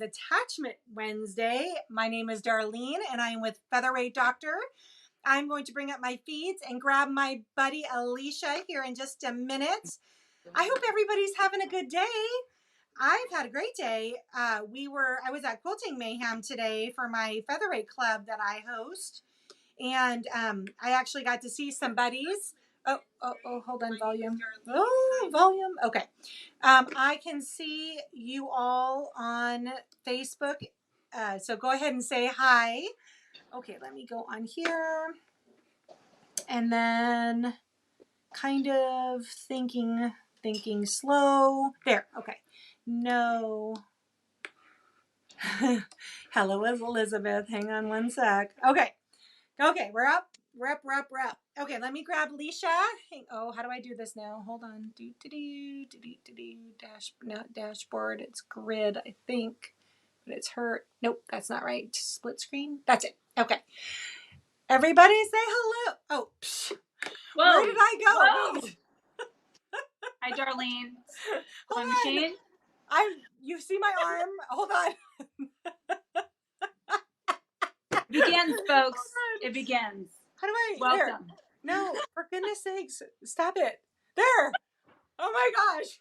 Attachment Wednesday. My name is Darlene and I'm with Featherweight Doctor. I'm going to bring up my feeds and grab my buddy Alicia here in just a minute. I hope everybody's having a good day. I've had a great day. I was at Quilting Mayhem today for my Featherweight Club that I host. And I actually got to see some buddies. Hold on, volume. Oh, volume. Okay. I can see you all on Facebook. So go ahead and say hi. Okay, let me go on here. And then kind of thinking slow. There, okay. No. Hello, Elizabeth. Hang on one sec. Okay, we're up. Okay, let me grab Alicia. Oh, how do I do this now? Hold on. Dashboard. It's grid, I think. But it's her. Nope, that's not right. Split screen. That's it. Okay. Everybody say hello. Oh, psh. Whoa. Where did I go? Whoa. Hi, Darlene. Hold My on. machine? You see my arm? Hold on. It begins, folks. It begins. How do I? Welcome. There. No, for goodness sakes, stop it. There. Oh my gosh.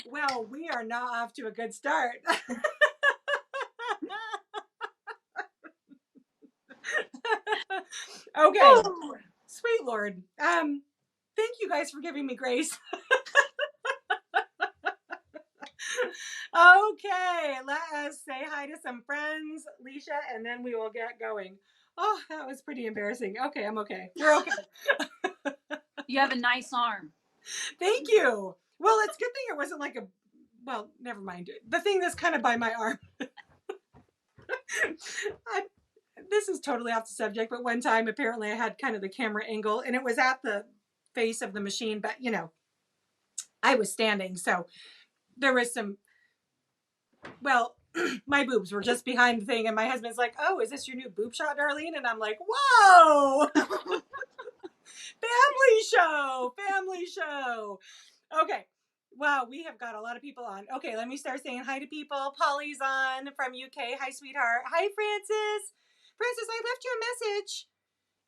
Well, we are not off to a good start. Okay. Woo. Sweet Lord. Thank you guys for giving me grace. Okay, let us say hi to some friends, Alicia, and then we will get going. Oh, that was pretty embarrassing. Okay, I'm okay. We're okay. You have a nice arm. Thank you. Well, it's a good thing it wasn't like well, never mind. The thing that's kind of by my arm. This is totally off the subject, but one time apparently I had kind of the camera angle and it was at the face of the machine, but I was standing, so there was some, well, my boobs were just behind the thing and my husband's like, oh, is this your new boob shot, Darlene? And I'm like, whoa. Family show. Okay. Wow, we have got a lot of people on. Okay, let me start saying hi to people. Polly's on from UK. Hi, sweetheart. Hi, Francis. Francis, I left you a message.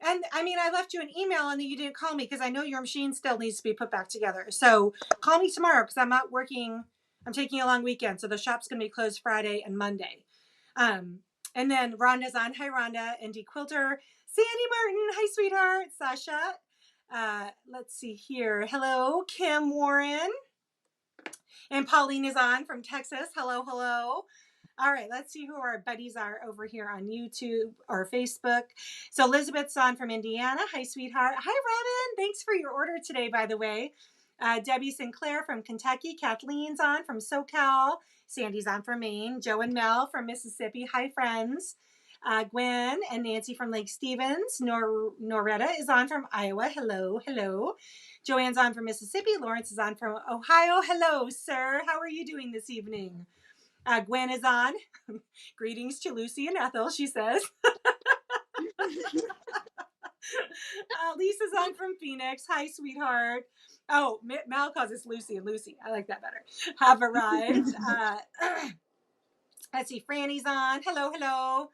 And I left you an email and then you didn't call me because I know your machine still needs to be put back together. So call me tomorrow because I'm not working. I'm taking a long weekend. So the shop's going to be closed Friday and Monday. And then Rhonda's on. Hi, Rhonda. Indie Quilter. Sandy Martin. Hi, sweetheart. Sasha. Let's see here. Hello, Kim Warren. And Pauline is on from Texas. Hello. All right, let's see who our buddies are over here on YouTube or Facebook. So Elizabeth's on from Indiana. Hi, sweetheart. Hi, Robin. Thanks for your order today, by the way. Debbie Sinclair from Kentucky. Kathleen's on from SoCal. Sandy's on from Maine. Joe and Mel from Mississippi. Hi, friends. Gwen and Nancy from Lake Stevens. Noretta is on from Iowa. Hello. Joanne's on from Mississippi. Lawrence is on from Ohio. Hello, sir. How are you doing this evening? Gwen is on. Greetings to Lucy and Ethel, she says. Lisa's on from Phoenix. Hi, sweetheart. Oh, Mal calls us Lucy and Lucy. I like that better. Have arrived. Let's see. Franny's on. Hello.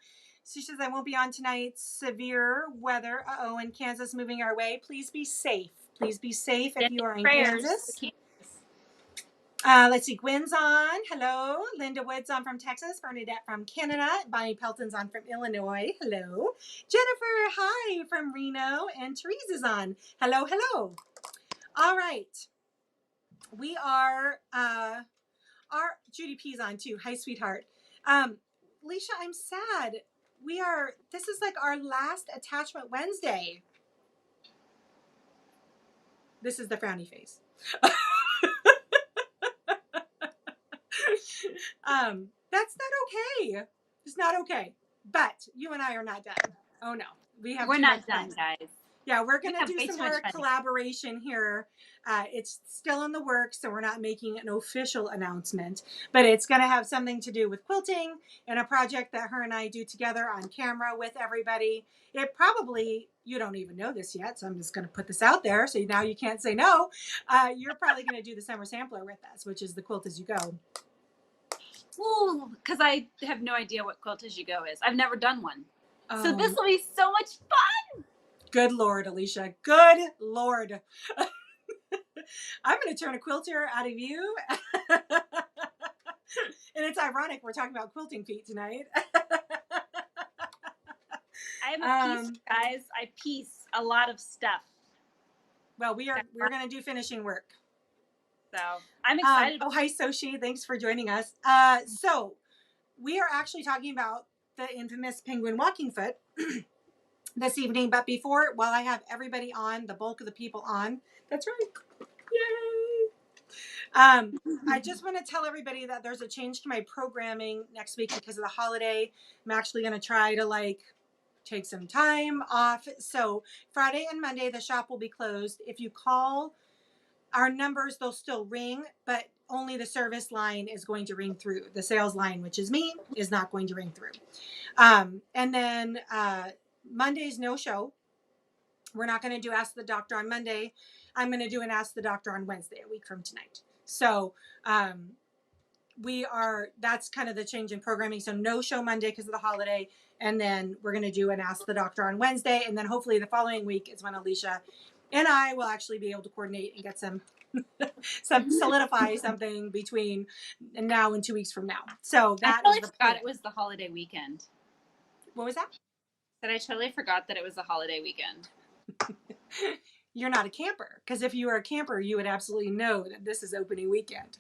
She says, I won't be on tonight. Severe weather. In Kansas moving our way. Please be safe. If you are in Kansas. Let's see. Gwen's on. Hello. Linda Woods on from Texas. Bernadette from Canada. Bonnie Pelton's on from Illinois. Hello. Jennifer, hi, from Reno. And Therese is on. Hello. All right. We are, our Judy P's on too. Hi, sweetheart. Alicia, I'm sad. This is like our last Attachment Wednesday. This is the frowny face. That's not okay. It's not okay. But you and I are not done. Oh no. We're not done, guys. Yeah, we're going to do some more collaboration here. It's still in the works, so we're not making an official announcement. But it's going to have something to do with quilting and a project that her and I do together on camera with everybody. You don't even know this yet, so I'm just going to put this out there. So now you can't say no. You're probably going to do the summer sampler with us, which is the Quilt As You Go. Ooh, because I have no idea what quilt as you go is. I've never done one. So this Um, will be so much fun. Good Lord, Alicia. Good Lord. I'm going to turn a quilter out of you. And it's ironic we're talking about quilting feet tonight. I have a piece, guys. I piece a lot of stuff. Well, we're going to do finishing work. So I'm excited. Hi, Soshi. Thanks for joining us. So we are actually talking about the infamous penguin walking foot this evening. But before, while I have everybody on, the bulk of the people on, that's right. Yay. I just want to tell everybody that there's a change to my programming next week because of the holiday. I'm actually going to try to take some time off. So Friday and Monday, the shop will be closed. If you call our numbers, they'll still ring, but only the service line is going to ring through. The sales line, which is me, is not going to ring through. And then Monday's no show. We're not going to do Ask the Doctor on Monday. I'm going to do an Ask the Doctor on Wednesday, a week from tonight. So that's kind of the change in programming. So no show Monday because of the holiday. And then we're going to do an Ask the Doctor on Wednesday. And then hopefully the following week is when Alicia and I will actually be able to coordinate and get some solidify something between now and 2 weeks from now. So that I totally is the forgot plan. it was the holiday weekend. What was that? That I totally forgot that it was the holiday weekend. You're not a camper, because if you were a camper, you would absolutely know that this is opening weekend.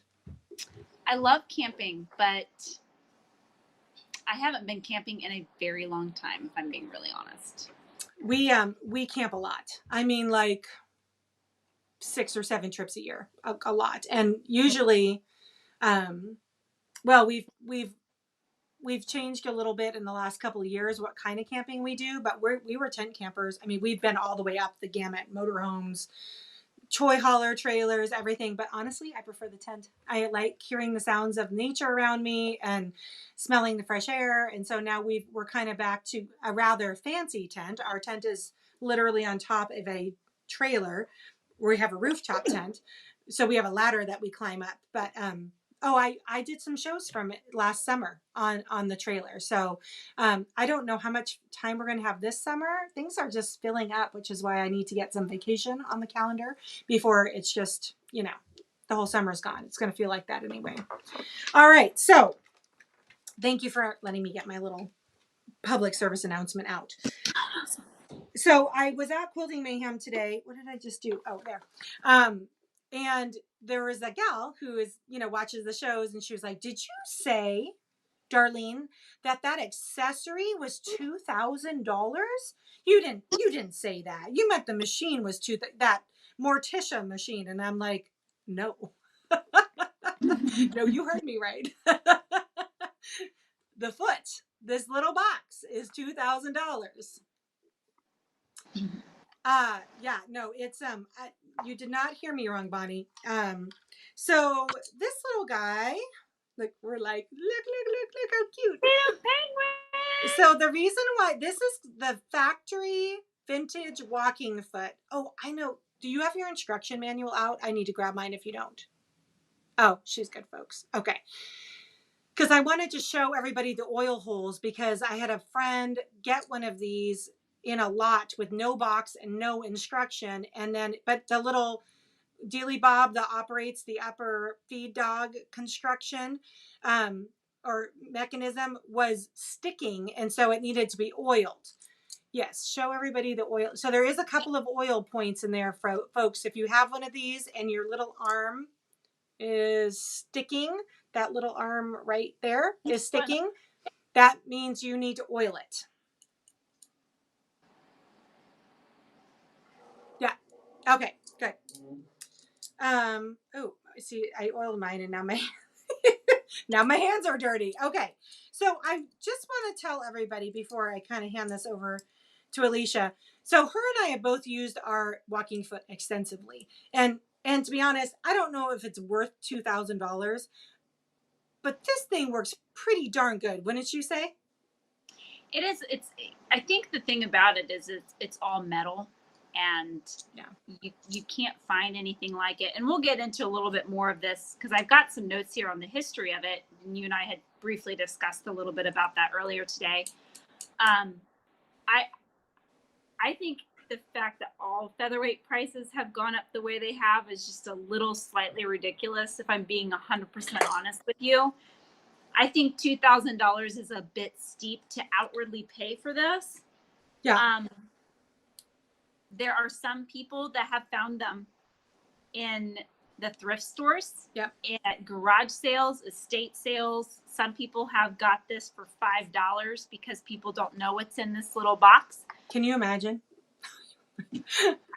I love camping, but I haven't been camping in a very long time, if I'm being really honest. We camp a lot. I mean, 6 or 7 trips a year, a lot. And usually, well, we've changed a little bit in the last couple of years what kind of camping we do, but we were tent campers. I mean, we've been all the way up the gamut: motorhomes, toy hauler trailers, everything. But honestly, I prefer the tent. I like hearing the sounds of nature around me and smelling the fresh air. And so now we're kind of back to a rather fancy tent. Our tent is literally on top of a trailer where we have a rooftop tent. So we have a ladder that we climb up. But I did some shows from it last summer on the trailer. So I don't know how much time we're going to have this summer. Things are just filling up, which is why I need to get some vacation on the calendar before it's just, the whole summer's gone. It's going to feel like that anyway. All right. So thank you for letting me get my little public service announcement out. So I was at Quilting Mayhem today. What did I just do? Oh, there. And there was a gal who is, watches the shows, and she was like, "Did you say, Darlene, that accessory was $2,000? You didn't say that. You meant the machine was that Morticia machine." And I'm like, "No, no, you heard me right. The foot, this little box, is $2,000." Yeah, no, it's you did not hear me wrong, Bonnie. So this little guy, we're like, look how cute. Penguin. So the reason why this is the factory vintage walking foot. Oh, I know. Do you have your instruction manual out? I need to grab mine if you don't. Oh, she's good, folks. Okay. Because I wanted to show everybody the oil holes, because I had a friend get one of these in a lot with no box and no instruction. And then, but the little dealy bob that operates the upper feed dog construction or mechanism was sticking. And so it needed to be oiled. Yes, show everybody the oil. So there is a couple of oil points in there, folks. If you have one of these and your little arm is sticking, that little arm right there is sticking, that means you need to oil it. Yeah. Okay, good. Oh, see, I oiled mine and now my hands are dirty. Okay. So I just want to tell everybody before I kind of hand this over to Alicia. So her and I have both used our walking foot extensively. And to be honest, I don't know if it's worth $2,000, but this thing works pretty darn good, wouldn't you say? It is. I think the thing about it is it's all metal. and Yeah. you can't find anything like it. And we'll get into a little bit more of this because I've got some notes here on the history of it. And you and I had briefly discussed a little bit about that earlier today. I I think the fact that all featherweight prices have gone up the way they have is just a little slightly ridiculous, if I'm being 100% honest with you. I think $2,000 is a bit steep to outwardly pay for this. Yeah. There are some people that have found them in the thrift stores, Yep. at garage sales, estate sales. Some people have got this for $5 because people don't know what's in this little box. Can you imagine?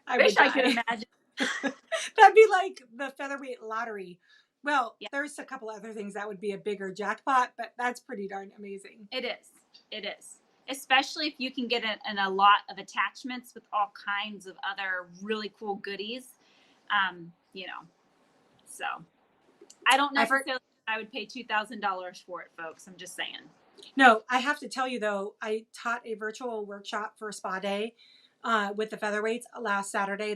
I wish I could imagine. That'd be like the featherweight lottery. Well, Yeah. There's a couple other things that would be a bigger jackpot, but that's pretty darn amazing. It is. It is. Especially if you can get a lot of attachments with all kinds of other really cool goodies. You know, so I don't necessarily I would pay $2,000 for it, folks. I'm just saying. No, I have to tell you though, I taught a virtual workshop for Spa Day with the featherweights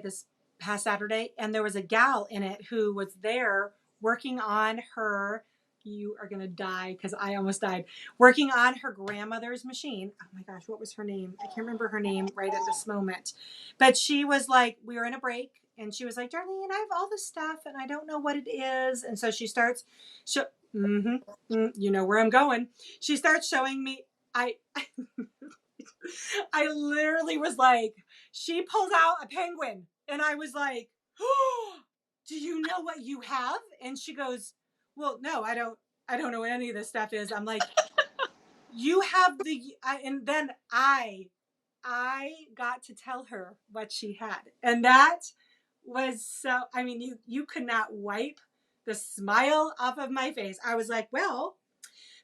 this past Saturday, and there was a gal in it who was there working on her. You are going to die because I almost died. Working on her grandmother's machine. Oh my gosh, what was her name? I can't remember her name right at this moment. But she was like, we were in a break, and she was like, Darlene, I have all this stuff, and I don't know what it is. And so she starts, you know where I'm going. She starts showing me. I literally was like, she pulls out a penguin, and I was like, oh, do you know what you have? And she goes, well, no, I don't know what any of this stuff is. I'm like, you have and then I got to tell her what she had. And that was so, I mean, you could not wipe the smile off of my face. I was like, well,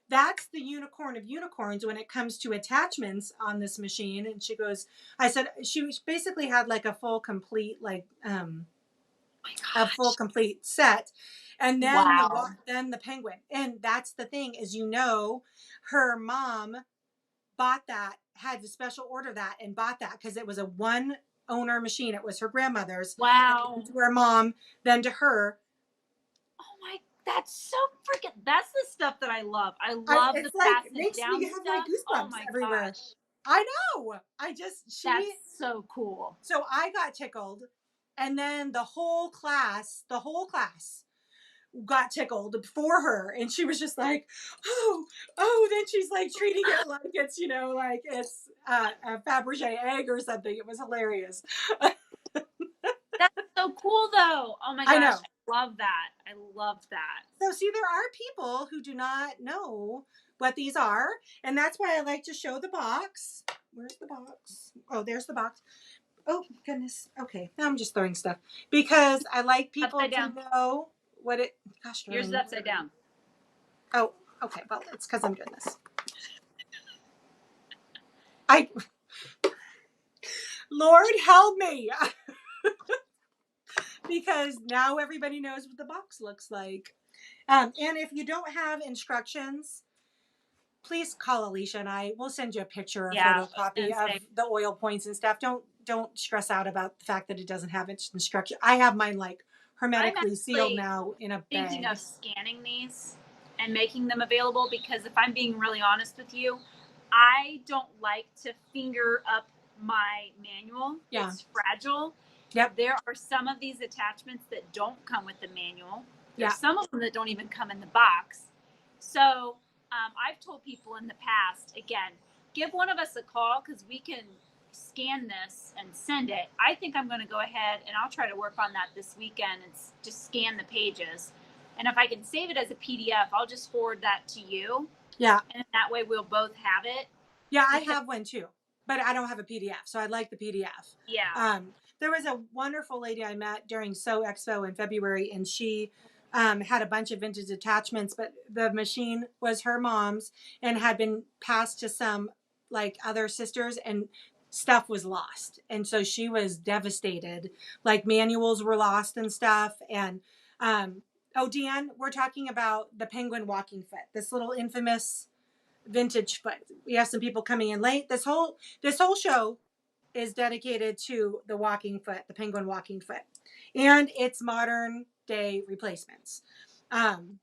that's the unicorn of unicorns when it comes to attachments on this machine. And she goes, I said, she basically had like a full complete, like, a full complete set. And then the penguin. And that's the thing is, her mom bought that, had to special order that and bought that because it was a one owner machine. It was her grandmother's. Wow. To her mom, then to her. Oh my, that's so freaking, that's the stuff that I love. I love the pass it down stuff. Like goosebumps everywhere. Gosh. I know. That's so cool. So I got tickled, and then the whole class got tickled for her, and she was just like, oh, then she's like treating it like it's, like it's a Fabergé egg or something. It was hilarious. That's so cool though. Oh my gosh, I love that. I love that. So see, there are people who do not know what these are, and that's why I like to show the box. Where's the box? Oh, there's the box. Oh goodness. Okay, now I'm just throwing stuff because I like people to know what it. Gosh, yours is upside down. Oh, okay. Well, it's because I'm doing this. Lord help me, because now everybody knows what the box looks like. And if you don't have instructions, please call Alicia and I. We'll send you a picture or photocopy of the oil points and stuff. Don't stress out about the fact that it doesn't have instruction. I have mine like hermetically sealed now in a bag. I'm thinking of scanning these and making them available because if I'm being really honest with you, I don't like to finger up my manual. Yeah. It's fragile. Yep. There are some of these attachments that don't come with the manual. There's some of them that don't even come in the box. So I've told people in the past, again, give one of us a call because we can scan this and send it. I think I'm going to go ahead and I'll try to work on that this weekend and just scan the pages. And if I can save it as a PDF, I'll just forward that to you. Yeah. And that way we'll both have it. Yeah, I have one too, but I don't have a PDF. So I'd like the PDF. Yeah. There was a wonderful lady I met during Sew Expo in February, and she had a bunch of vintage attachments, but the machine was her mom's and had been passed to some like other sisters, and stuff was lost. And so she was devastated. Like manuals were lost and stuff. And Deanne, we're talking about the penguin walking foot, this little infamous vintage foot. We have some people coming in late. This whole show is dedicated to the walking foot, the penguin walking foot, and its modern day replacements. Um,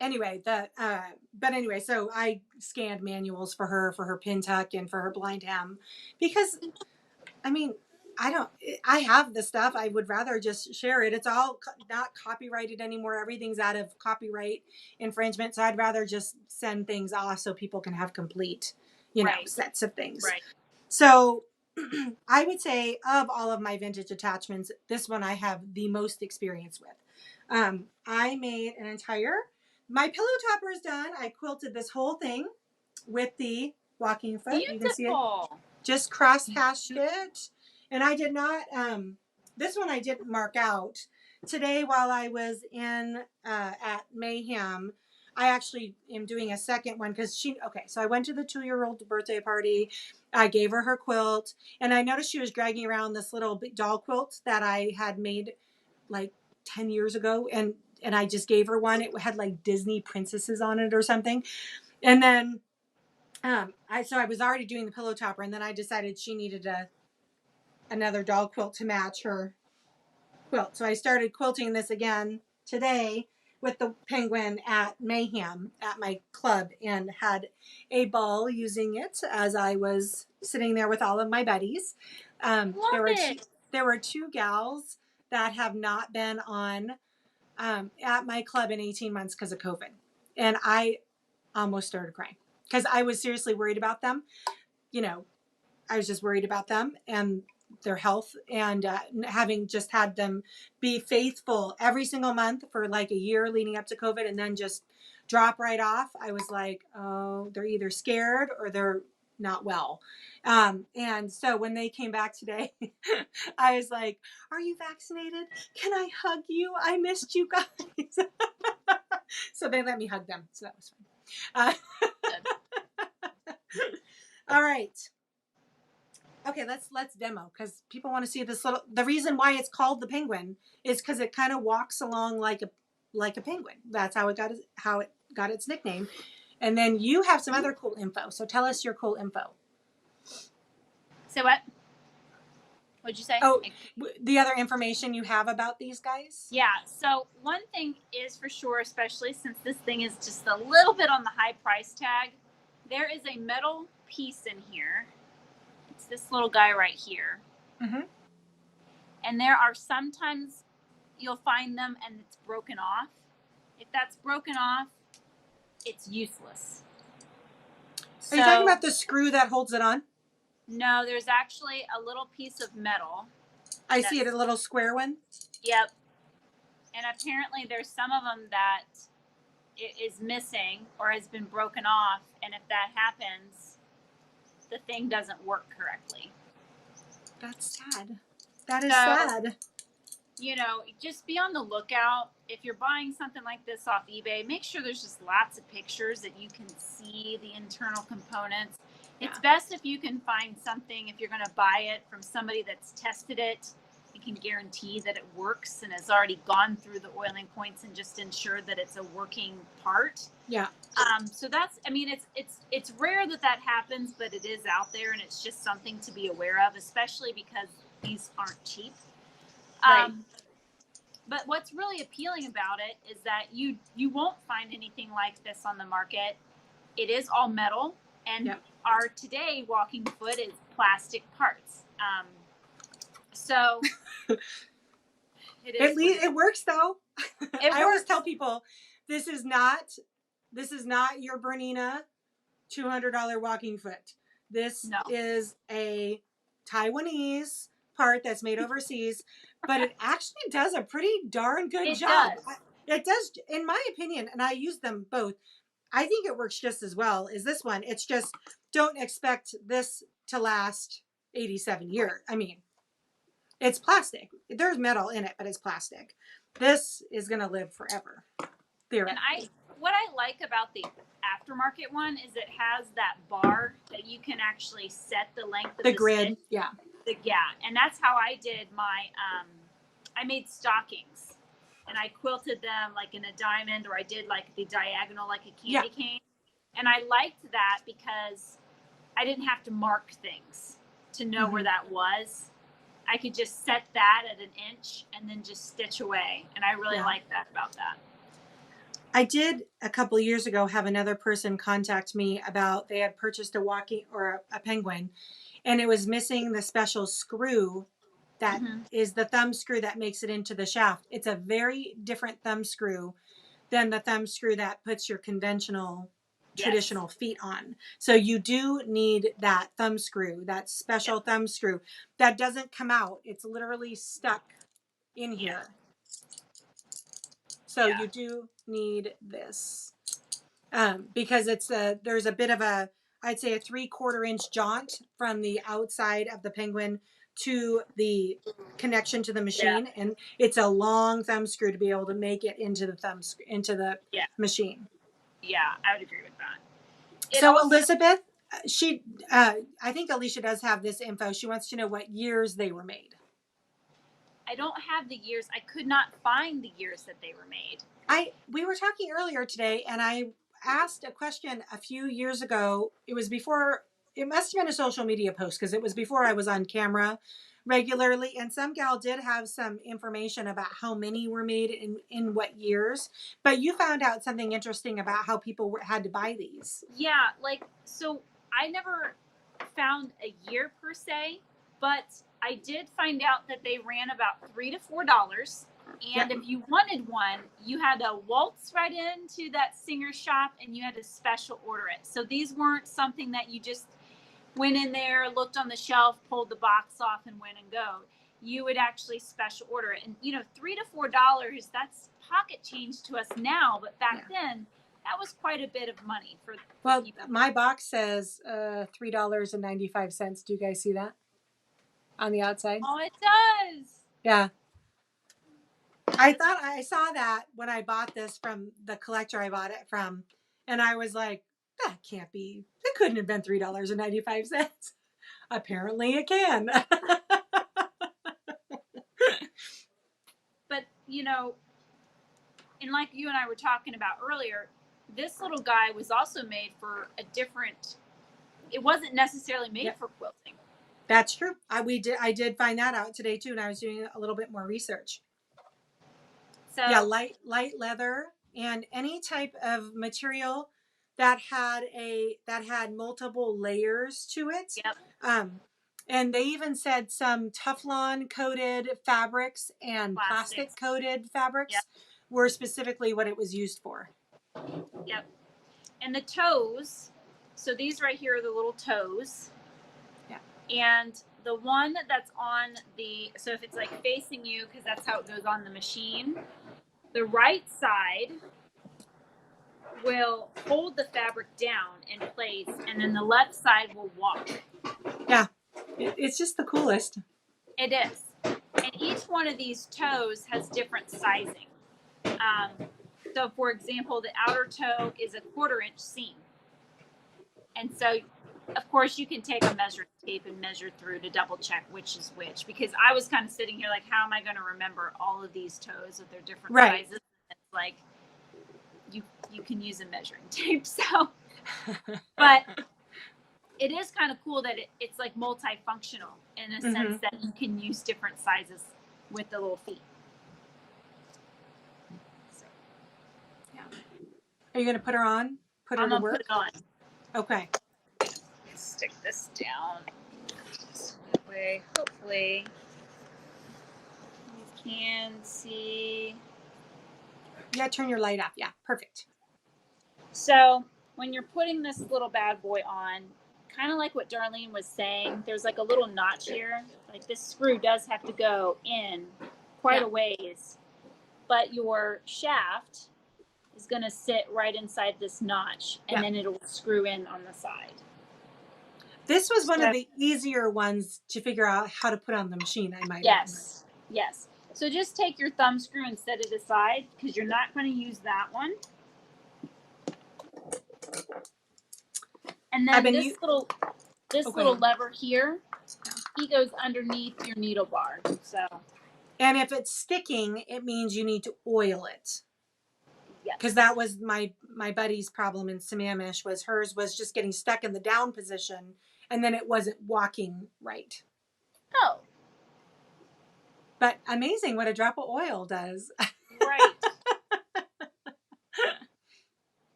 anyway, so I scanned manuals for her pin tuck and for her blind hem because I mean, I have the stuff. I would rather just share it. It's all not copyrighted anymore. Everything's out of copyright infringement. So I'd rather just send things off so people can have complete, Right. sets of things. Right. So I would say of all of my vintage attachments, this one I have the most experience with. I made my pillow topper is done. I quilted this whole thing with the walking foot. Beautiful. You can see it. Just cross hashed it. And I did not, this one I didn't mark out. Today while I was at Mayhem, I actually am doing a second one because so I went to the 2-year-old birthday party. I gave her quilt and I noticed she was dragging around this little doll quilt that I had made like 10 years ago. And I just gave her one. It had like Disney princesses on it or something. And then I was already doing the pillow topper, and then I decided she needed another doll quilt to match her quilt. So I started quilting this again today with the penguin at Mayhem at my club and had a ball using it as I was sitting there with all of my buddies. There were 2 gals that have not been on at my club in 18 months because of COVID. And I almost started crying because I was seriously worried about them. I was just worried about them and their health, and having just had them be faithful every single month for like a year leading up to COVID and then just drop right off. I was like, oh, they're either scared or they're not well. And so when they came back today, I was like, are you vaccinated? Can I hug you? I missed you guys. So they let me hug them. So that was fun. All right. Okay, let's demo because people want to see this little. The reason why it's called the penguin is because it kind of walks along like a penguin. That's how it got its nickname. And then you have some other cool info. So tell us your cool info. So what? What'd you say? Oh, the other information you have about these guys? Yeah. So one thing is for sure, especially since this thing is just a little bit on the high price tag, there is a metal piece in here. It's this little guy right here. Mm-hmm. And there are sometimes you'll find them and it's broken off. If that's broken off, it's useless. Are you talking about the screw that holds it on? No, there's actually a little piece of metal. I see it, a little square one. Yep. And apparently there's some of them that it is missing or has been broken off. And if that happens, the thing doesn't work correctly. That's sad. That is sad. Just be on the lookout. If you're buying something like this off eBay, make sure there's just lots of pictures that you can see the internal components. Yeah. It's best if you can find something, if you're going to buy it from somebody that's tested it, you can guarantee that it works and has already gone through the oiling points and just ensured that it's a working part. Yeah. So it's rare that happens, but it is out there, and it's just something to be aware of, especially because these aren't cheap. Right. But what's really appealing about it is that you won't find anything like this on the market. It is all metal, and our today walking foot is plastic parts. So it works though. I always tell people this is not your Bernina $200 walking foot. This is a Taiwanese part that's made overseas, but it actually does a pretty darn good job. It does, in my opinion, and I use them both. I think it works just as well as this one. It's just, don't expect this to last 87 years. I mean, it's plastic. There's metal in it, but it's plastic. This is going to live forever. Theoretically. And what I like about the aftermarket one is it has that bar that you can actually set the length of the grid. Stitch. And that's how I did my, I made stockings and I quilted them like in a diamond, or I did like the diagonal, like a candy cane. And I liked that because I didn't have to mark things. to know where that was. I could just set that at 1 inch and then just stitch away. And I really like that about that. I did a couple of years ago have another person contact me about they had purchased a walking or a penguin, and it was missing the special screw that is the thumb screw that makes it into the shaft. It's a very different thumb screw than the thumb screw that puts your conventional traditional feet on. So you do need that thumb screw, that special thumb screw that doesn't come out. It's literally stuck in here. So you do need this because there's a bit of I'd say a 3/4 inch jaunt from the outside of the penguin to the connection to the machine, and it's a long thumb screw to be able to make it into the machine. Yeah, I would agree with that. So Elizabeth, I think Alicia does have this info. She wants to know what years they were made. I don't have the years. I could not find the years that they were made. We were talking earlier today, and I asked a question a few years ago. It must have been a social media post because it was before I was on camera regularly. And some gal did have some information about how many were made in what years. But you found out something interesting about how people had to buy these. Yeah, so I never found a year per se, but I did find out that they ran about $3 to $4. And if you wanted one, you had to waltz right into that singer's shop and you had to special order it. So these weren't something that you just went in there, looked on the shelf, pulled the box off and went and go. You would actually special order it. And, $3 to $4, that's pocket change to us now. But back then, that was quite a bit of money for people. My box says $3.95. Do you guys see that on the outside? Oh, it does. Yeah. I thought I saw that when I bought this from the collector I bought it from, and I was like, that can't be. It couldn't have been $3.95. Apparently it can. But, and like you and I were talking about earlier, this little guy was also made for it wasn't necessarily made for quilting. That's true. I did find that out today too, and I was doing a little bit more research. So light leather and any type of material that had multiple layers to it. Yep. And they even said some Teflon coated fabrics and plastic coated fabrics were specifically what it was used for. Yep. And the toes, so these right here are the little toes. Yeah. And the one that's on so if it's like facing you, because that's how it goes on the machine, the right side will hold the fabric down in place, and then the left side will walk. Yeah, it's just the coolest. It is. And each one of these toes has different sizing. So, for example, the outer toe is a 1/4 inch seam. And so, of course, you can take a measuring tape and measure through to double check which is which. Because I was kind of sitting here like, how am I going to remember all of these toes with their different sizes? It's like, you can use a measuring tape. So, but it is kind of cool that it's like multifunctional in a sense that you can use different sizes with the little feet. So, yeah. Are you going to put her on? I'm going to put it on. Okay. Stick this down this way. Hopefully you can see. Yeah, turn your light off. Yeah, perfect. So when you're putting this little bad boy on, kind of like what Darlene was saying, there's like a little notch here. Like this screw does have to go in quite a ways, but your shaft is going to sit right inside this notch, and then it'll screw in on the side. This was one of the easier ones to figure out how to put on the machine, I might add. Yes. So just take your thumb screw and set it aside because you're not going to use that one. And then this little lever here, he goes underneath your needle bar. So. And if it's sticking, it means you need to oil it. Yes. Because that was my buddy's problem in Sammamish, was hers was just getting stuck in the down position and then it wasn't walking right. Oh. But amazing what a drop of oil does. Right.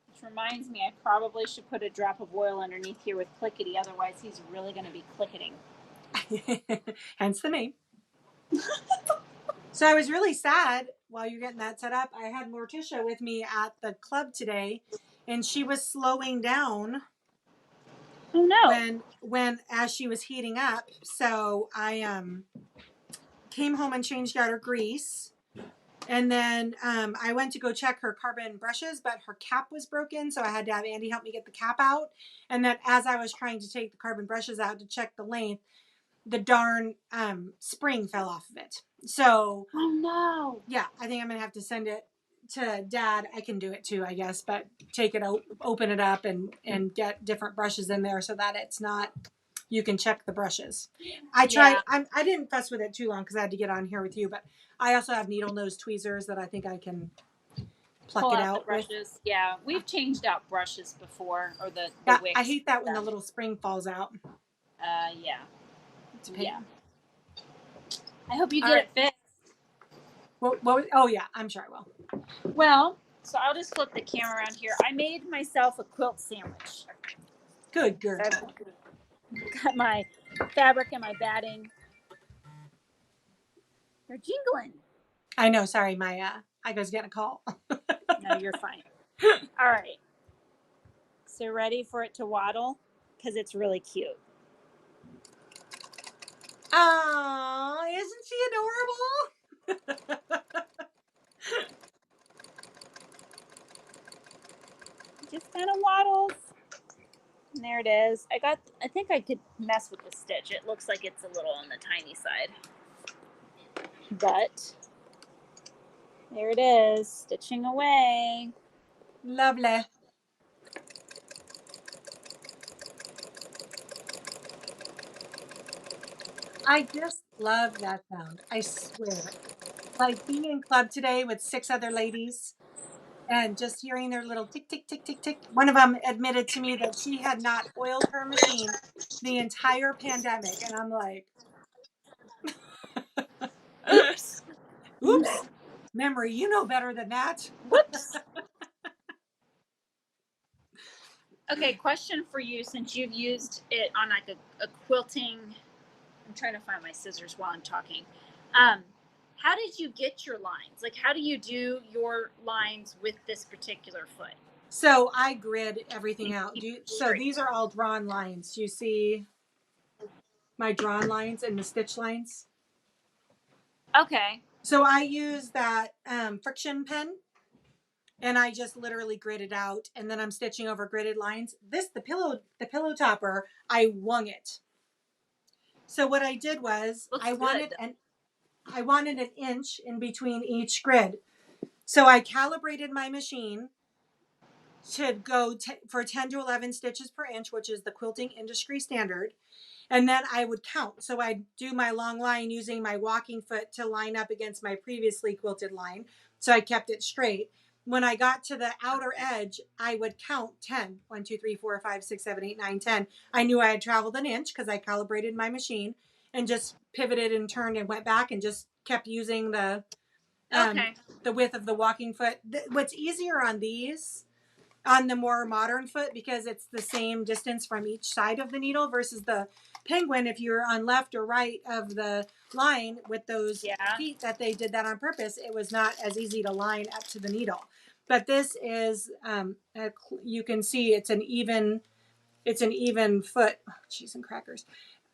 Which reminds me, I probably should put a drop of oil underneath here with Clickety, otherwise he's really going to be clicketing. Hence the name. So I was really sad while you're getting that set up. I had Morticia with me at the club today, and she was slowing down. Oh no. When as she was heating up. So I came home and changed out her grease. And then I went to go check her carbon brushes, but her cap was broken. So I had to have Andy help me get the cap out. And then as I was trying to take the carbon brushes out to check the length, the darn spring fell off of it. So, oh no. Yeah, I think I'm going to have to send it to Dad. I can do it too, I guess, but take it, open it up and get different brushes in there so that it's not, you can check the brushes. I tried, Yeah. I didn't fuss with it too long because I had to get on here with you, but I also have needle nose tweezers that I think I can pluck Pull it out the out with. brushes. Yeah, we've changed out brushes before, or the Yeah, wicks. I hate that when the little spring falls out. Yeah. It's a pain. Yeah. I hope you All get right. it fixed. Oh yeah, I'm sure I will. Well, so I'll just flip the camera around here. I made myself a quilt sandwich. Good girl. I've got my fabric and my batting. They're jingling. I know. Sorry, my I was getting a call. No, you're fine. All right. So ready for it to waddle? Because it's really cute. Oh, isn't she adorable? Just kind of waddles. And there it is. I think I could mess with the stitch. It looks like it's a little on the tiny side. But there it is, stitching away. Lovely. I just love that sound. I swear. Like being in club today with 6 other ladies and just hearing their little tick, tick, tick, tick, tick. One of them admitted to me that she had not oiled her machine the entire pandemic. And I'm like, Oops. oops, memory, you know better than that. Whoops. Okay, question for you, since you've used it on like a quilting. I'm trying to find my scissors while I'm talking. How did you get your lines? Like, how do you do your lines with this particular foot? So I grid everything out. So these are all drawn lines. You see my drawn lines and the stitch lines? Okay. So I use that friction pen and I just literally grid it out and then I'm stitching over gridded lines. The pillow topper, I wung it. So what I did was I wanted an inch in between each grid. So I calibrated my machine to go for 10 to 11 stitches per inch, which is the quilting industry standard. And then I would count. So I'd do my long line using my walking foot to line up against my previously quilted line. So I kept it straight. When I got to the outer edge, I would count 10. 1, 2, 3, 4, 5, 6, 7, 8, 9, 10. I knew I had traveled an inch because I calibrated my machine and just pivoted and turned and went back and just kept using the width of the walking foot. What's easier on these, on the more modern foot, because it's the same distance from each side of the needle versus the penguin, if you're on left or right of the line with those feet that they did that on purpose, it was not as easy to line up to the needle. But this is you can see it's an even foot, cheese and crackers,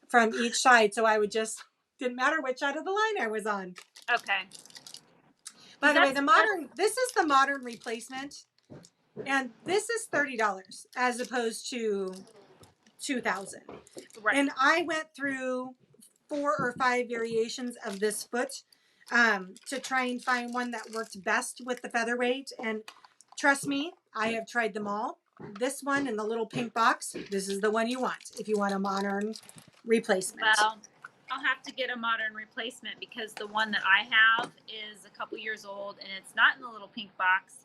from each side. So I would just, didn't matter which side of the line I was on. Okay. By the way, this is the modern replacement. And this is $30 as opposed to $2,000. Right. And I went through 4 or 5 variations of this foot to try and find one that worked best with the featherweight. And trust me, I have tried them all. This one in the little pink box, this is the one you want if you want a modern replacement. Well, I'll have to get a modern replacement because the one that I have is a couple years old and it's not in the little pink box.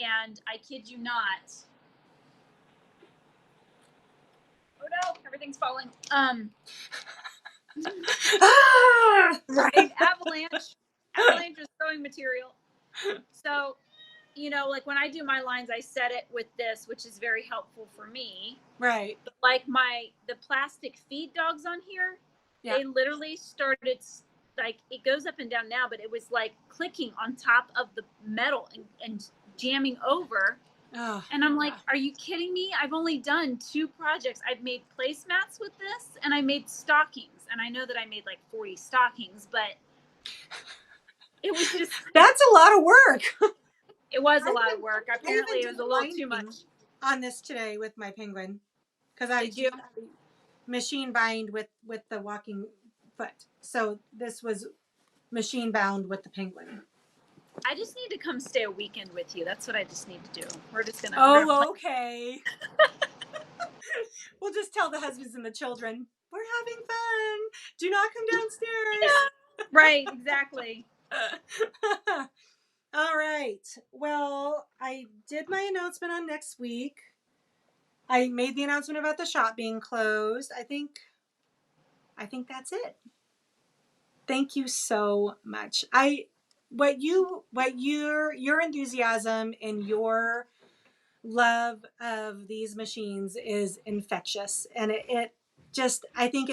And I kid you not, oh no, everything's falling. Ah! Right, avalanche is sewing material. So, like when I do my lines, I set it with this, which is very helpful for me. Right. But like the plastic feed dogs on here, Yeah. they literally started, like, it goes up and down now, but it was like clicking on top of the metal and jamming over. Oh, and I'm like, are you kidding me? I've only done 2 projects. I've made placemats with this, and I made stockings. And I know that I made like 40 stockings, but it was just, that's a lot of work. it was a lot of work. Apparently it was a little too much. On this today with my penguin, because I Did you? machine bind with the walking foot. So this was machine bound with the penguin. I just need to come stay a weekend with you. That's what I just need to do. We're just gonna. Oh, okay. We'll just tell the husbands and the children, we're having fun. Do not come downstairs. Yeah. Right, exactly. All right. Well, I did my announcement on next week. I made the announcement about the shop being closed. I think that's it. Thank you so much. Your enthusiasm and your love of these machines is infectious, and I think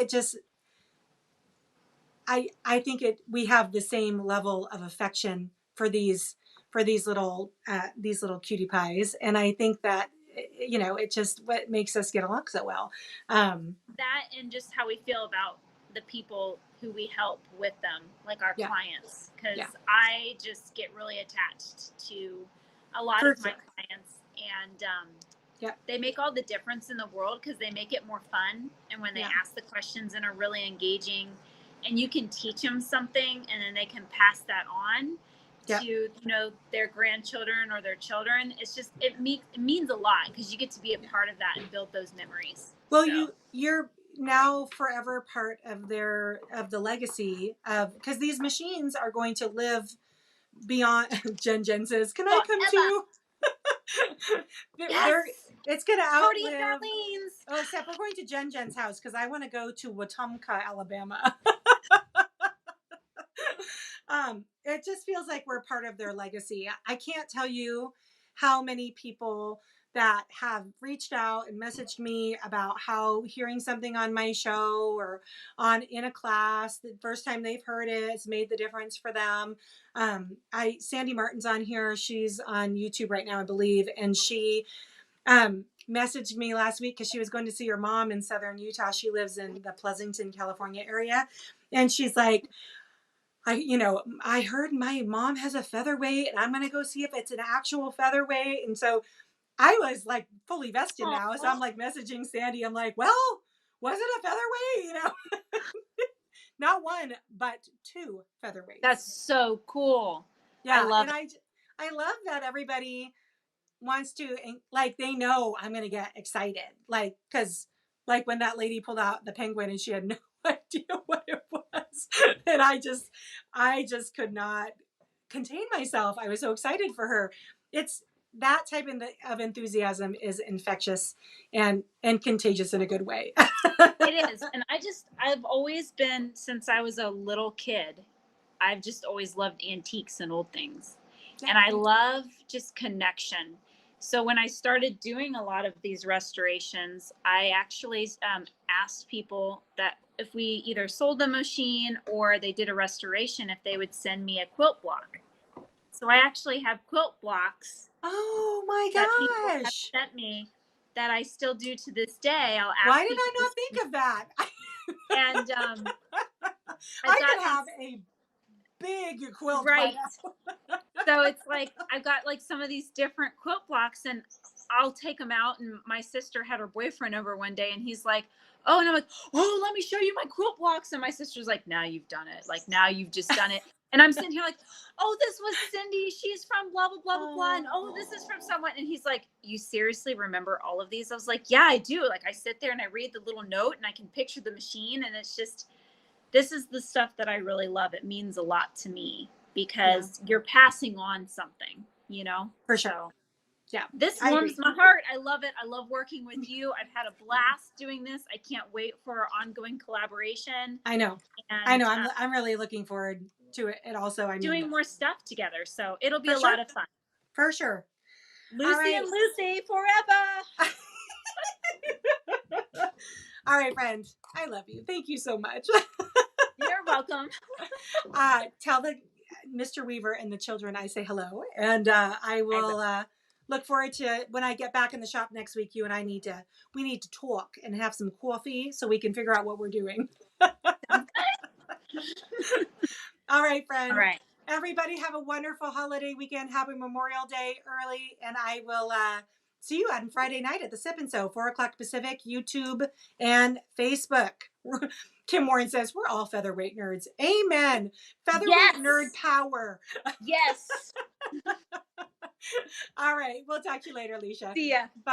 we have the same level of affection for these little cutie pies, and I think that it just what makes us get along so well. That and just how we feel about the people who we help with them, like our clients, because I just get really attached to a lot of my clients, and they make all the difference in the world because they make it more fun, and when they ask the questions and are really engaging, and you can teach them something, and then they can pass that on to their grandchildren or their children. It's just it means a lot because you get to be a part of that and build those memories. Well, you're now forever part of the legacy of, because these machines are going to live beyond. Jen says, "Can I come too?" It's going to outlive. Oh, except we're going to Jen's house because I want to go to Wetumpka, Alabama. It just feels like we're part of their legacy. I can't tell you how many people that have reached out and messaged me about how hearing something on my show or in a class, the first time they've heard it, it's made the difference for them. Sandy Martin's on here. She's on YouTube right now, I believe. And she messaged me last week because she was going to see her mom in Southern Utah. She lives in the Pleasanton, California area. And she's like, I heard my mom has a featherweight and I'm going to go see if it's an actual featherweight. And so I was like fully vested now. So I'm like messaging Sandy. I'm like, well, was it a featherweight? Not 1, but 2 featherweights. That's so cool. Yeah. I love that everybody wants to, like, they know I'm going to get excited. Like, cause like when that lady pulled out the penguin and she had no idea what it was. And I just could not contain myself. I was so excited for her. It's that type of enthusiasm is infectious and contagious in a good way. It is. And I've always been, since I was a little kid, I've just always loved antiques and old things. Yeah. And I love just connection. So when I started doing a lot of these restorations, I actually asked people that if we either sold the machine or they did a restoration, if they would send me a quilt block. So I actually have quilt blocks. Oh my gosh! That people have sent me that I still do to this day. I'll ask. Why did I not think of that? And I could have a big quilt, right? So it's like I've got like some of these different quilt blocks, and I'll take them out. And my sister had her boyfriend over one day, and he's like, "Oh," and I'm like, "Oh, let me show you my quilt blocks." And my sister's like, "Now you've done it. Like now you've just done it." And I'm sitting here like, "Oh, this was Cindy. She's from blah blah blah blah blah." And oh, this is from someone. And he's like, "You seriously remember all of these?" I was like, "Yeah, I do." Like I sit there and I read the little note, and I can picture the machine, and it's just, this is the stuff that I really love. It means a lot to me because you're passing on something, For sure. Yeah. This I warms agree. my heart. I love it. I love working with you. I've had a blast doing this. I can't wait for our ongoing collaboration. I know. And I'm really looking forward to it. And also, I mean, doing more stuff together. So it'll be for a sure. lot of fun. For sure. Lucy All right. and Lucy forever. All right, friend. I love you. Thank you so much. You're welcome. Tell the Mr. Weaver and the children I say hello, and I will look forward to when I get back in the shop next week. You and I need to talk and have some coffee so we can figure out what we're doing. All right, friend. All right. Everybody have a wonderful holiday weekend. Happy Memorial Day early, and I will see you on Friday night at the Sip and So, 4:00 Pacific, YouTube and Facebook. Kim Warren says, we're all featherweight nerds. Amen. Featherweight nerd power. Yes. All right. We'll talk to you later, Alicia. See ya. Bye.